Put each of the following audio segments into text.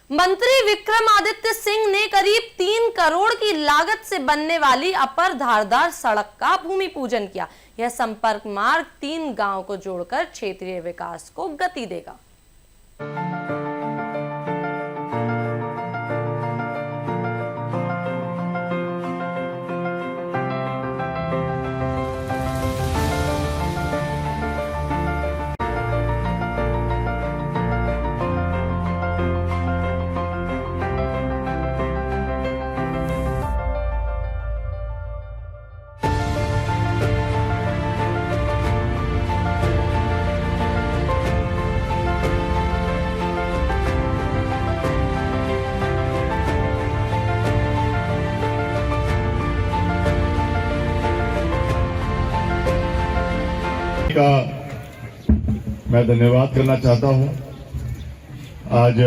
मंत्री विक्रमादित्य सिंह ने करीब 3 करोड़ की लागत से बनने वाली अपर धारदार सड़क का भूमि पूजन किया। यह संपर्क मार्ग 3 गांव को जोड़कर क्षेत्रीय विकास को गति देगा। का मैं धन्यवाद करना चाहता हूं। आज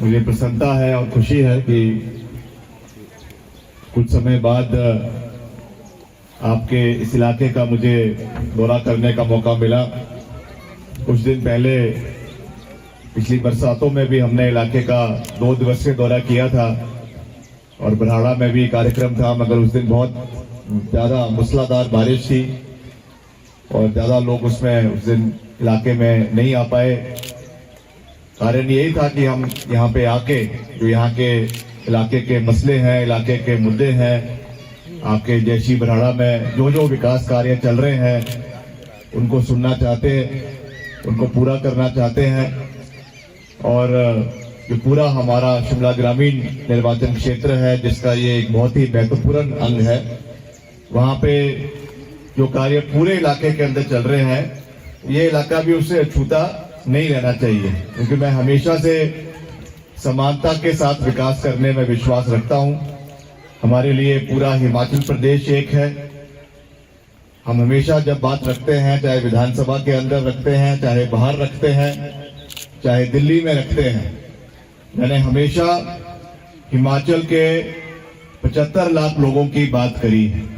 मुझे प्रसन्नता है और खुशी है कि कुछ समय बाद आपके इस इलाके का मुझे दौरा करने का मौका मिला। कुछ दिन पहले पिछली बरसातों में भी हमने इलाके का 2 दिवसीय दौरा किया था और बरहाड़ा में भी कार्यक्रम था, मगर उस दिन बहुत ज़्यादा मूसलाधार बारिश थी और ज़्यादा लोग उसमें उस दिन इलाके में नहीं आ पाए। कारण यही था कि हम यहाँ पे आके जो यहाँ के इलाके के मसले हैं, इलाके के मुद्दे हैं, आपके जैसी बरहाड़ा में जो जो विकास कार्य चल रहे हैं उनको सुनना चाहते हैं, उनको पूरा करना चाहते हैं। और जो पूरा हमारा शिमला ग्रामीण निर्वाचन क्षेत्र है, जिसका ये एक बहुत ही महत्वपूर्ण अंग है, वहाँ पे जो कार्य पूरे इलाके के अंदर चल रहे हैं, ये इलाका भी उससे अछूता नहीं रहना चाहिए, क्योंकि मैं हमेशा से समानता के साथ विकास करने में विश्वास रखता हूं। हमारे लिए पूरा हिमाचल प्रदेश एक है। हम हमेशा जब बात रखते हैं, चाहे विधानसभा के अंदर रखते हैं, चाहे बाहर रखते हैं, चाहे दिल्ली में रखते हैं, मैंने हमेशा हिमाचल के 75 लाख लोगों की बात करी है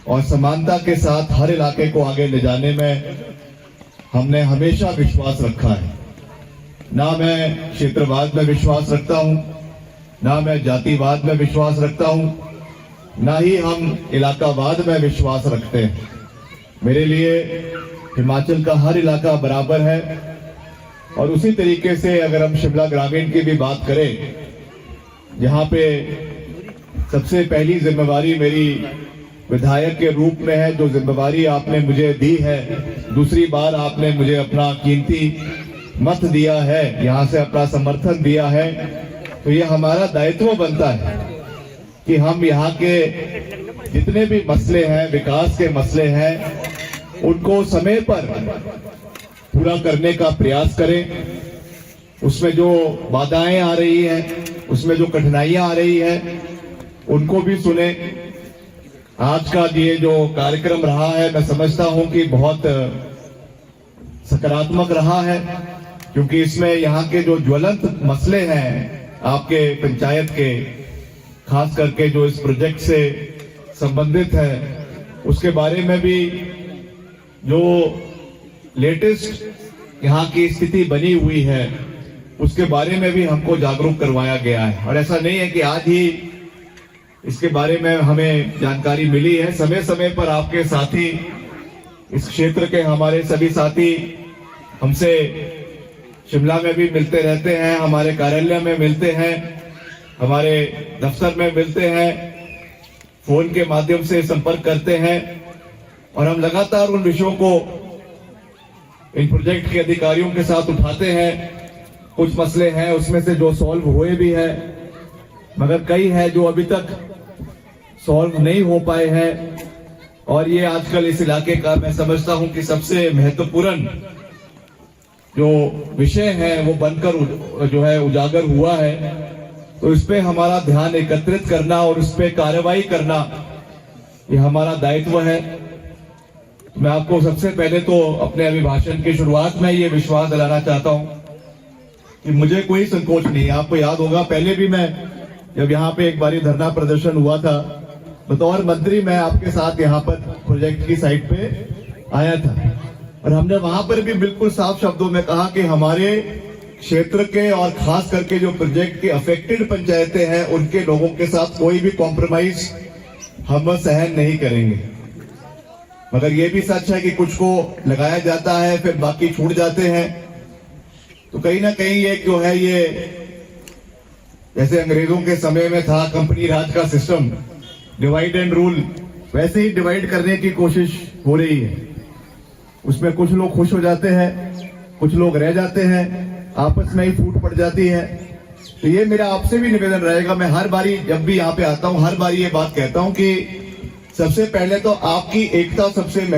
और समानता के साथ हर इलाके को आगे ले जाने में हमने हमेशा विश्वास रखा है। ना मैं क्षेत्रवाद में विश्वास रखता हूं, ना मैं जातिवाद में विश्वास रखता हूं, ना ही हम इलाकावाद में विश्वास रखते हैं। मेरे लिए हिमाचल का हर इलाका बराबर है। और उसी तरीके से अगर हम शिमला ग्रामीण की भी बात करें, जहां पे सबसे पहली जिम्मेवारी मेरी विधायक के रूप में है, जो जिम्मेवारी आपने मुझे दी है, दूसरी बार आपने मुझे अपना कीमती मत दिया है, यहाँ से अपना समर्थन दिया है, तो ये हमारा दायित्व बनता है कि हम यहाँ के जितने भी मसले हैं, विकास के मसले हैं, उनको समय पर पूरा करने का प्रयास करें। उसमें जो बाधाएं आ रही हैं, उसमें जो कठिनाइयां आ रही हैं, उनको भी सुने। आज का ये जो कार्यक्रम रहा है, मैं समझता हूं कि बहुत सकारात्मक रहा है, क्योंकि इसमें यहाँ के जो ज्वलंत मसले हैं आपके पंचायत के, खास करके जो इस प्रोजेक्ट से संबंधित है, उसके बारे में भी जो लेटेस्ट यहाँ की स्थिति बनी हुई है, उसके बारे में भी हमको जागरूक करवाया गया है। और ऐसा नहीं है कि आज ही इसके बारे में हमें जानकारी मिली है। समय समय पर आपके साथी, इस क्षेत्र के हमारे सभी साथी हमसे शिमला में भी मिलते रहते हैं, हमारे कार्यालय में मिलते हैं, हमारे दफ्तर में मिलते हैं, फोन के माध्यम से संपर्क करते हैं और हम लगातार उन विषयों को इन प्रोजेक्ट के अधिकारियों के साथ उठाते हैं। कुछ मसले हैं उसमें से जो सॉल्व हुए भी हैं, मगर कई है जो अभी तक सॉल्व नहीं हो पाए हैं। और ये आजकल इस इलाके का मैं समझता हूं कि सबसे महत्वपूर्ण जो विषय है वो बनकर जो है उजागर हुआ है। तो इस पे हमारा ध्यान एकत्रित करना और उस पे कार्रवाई करना, ये हमारा दायित्व है। मैं आपको सबसे पहले तो अपने अभिभाषण की शुरुआत में ये विश्वास दिलाना चाहता हूं कि मुझे कोई संकोच नहीं है। आपको याद होगा, पहले भी मैं जब यहाँ पे एक बारी धरना प्रदर्शन हुआ था, बतौर मंत्री मैं आपके साथ यहाँ पर प्रोजेक्ट की साइट पे आया था और हमने वहां पर भी बिल्कुल साफ शब्दों में कहा कि हमारे क्षेत्र के और खास करके जो प्रोजेक्ट के अफेक्टेड पंचायतें हैं उनके लोगों के साथ कोई भी कॉम्प्रोमाइज हम सहन नहीं करेंगे। मगर ये भी सच है कि कुछ को लगाया जाता है फिर बाकी छूट जाते हैं। तो कहीं ना कहीं ये जो है ये जैसे अंग्रेजों के समय में था कंपनी राज का सिस्टम, डिवाइड एंड रूल, वैसे ही डिवाइड करने की कोशिश हो रही है। उसमें कुछ लोग खुश हो जाते हैं, कुछ लोग रह जाते हैं, आपस में ही फूट पड़ जाती है। तो ये मेरा आपसे भी निवेदन रहेगा, मैं हर बारी जब भी यहाँ पे आता हूँ हर बारी ये बात कहता हूँ कि सबसे पहले तो आपकी एकता सबसे महत्वपूर्ण